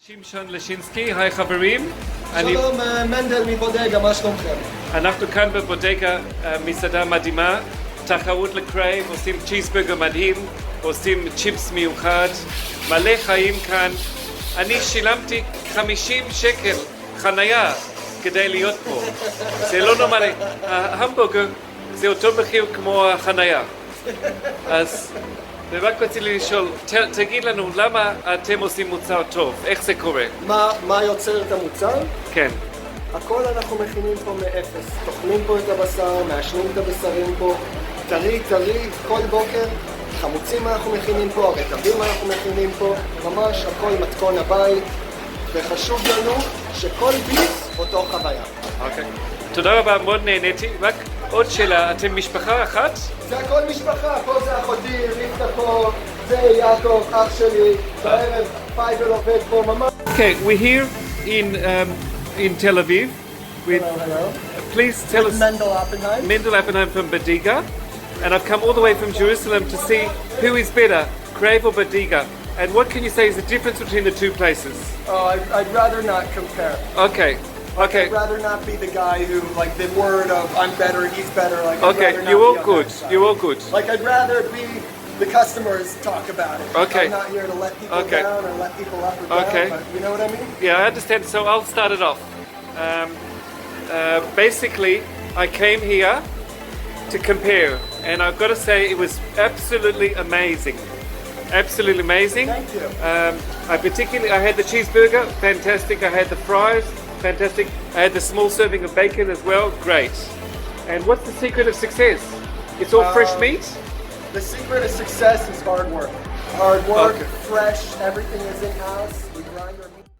Shimshon Leshinsky, היי חברים. שלום, מנדל מבודגה, מה שלומכם? אנחנו כאן בבודגה, מסעדה מדהימה, תחרות לקרייב, עושים צ'יזברגר מדהים, עושים צ'יפס מיוחד, מלא חיים כאן. אני שילמתי 50 שקל חנייה כדי להיות פה. זה לא נורמלי. ההמבורגר זה אותו מחיר כמו החנייה. אז ורק רציתי לשאול, תגיד לנו למה אתם עושים מוצר טוב, איך זה קורה? מה יוצר את המוצר? כן. הכל אנחנו מכינים פה מאפס. טוחנים פה את הבשר, מעשנים את הבשרים פה, טרי, כל בוקר. חמוצים אנחנו מכינים פה, הרטבים אנחנו מכינים פה, ממש הכל מתכון הבית. וחשוב לנו שכל ביס אותו חוויה. אוקיי. תודה רבה, מאוד נהניתי. רק עוד שאלה, אתם משפחה אחת? זה הכל משפחה, פה זה אחותי, רבקה פה, זה יעקב, אח שלי, בערב פייבל עובד פה ממש. Okay, we're here in Tel Aviv. Hello. Please tell us, Mendel Oppenheim. Mendel Oppenheim from Bodega, and I've come all the way from Jerusalem to see who is better, Crave or Bodega. And what can you say is the difference between the two places? Oh, I'd rather not compare. Okay. Okay. I'd rather not be the guy who, like, the word of I'm better, he's better. Like, I'd Okay, rather not you're be all on good. that side. You're all good. Like, I'd rather be the customers talk about it. Okay. I'm not here to let people Okay. down or let people up or down. Okay. But you know what I mean? Yeah, I understand. So I'll start it off. Basically, I came here to compare, and I've got to say it was absolutely amazing. Absolutely amazing. Thank you. I had the cheeseburger, fantastic. I had the fries, fantastic. I had the small serving of bacon as well, great. And what's the secret of success? It's all fresh meat? The secret of success is hard work. Hard work, Okay. fresh, everything is in-house.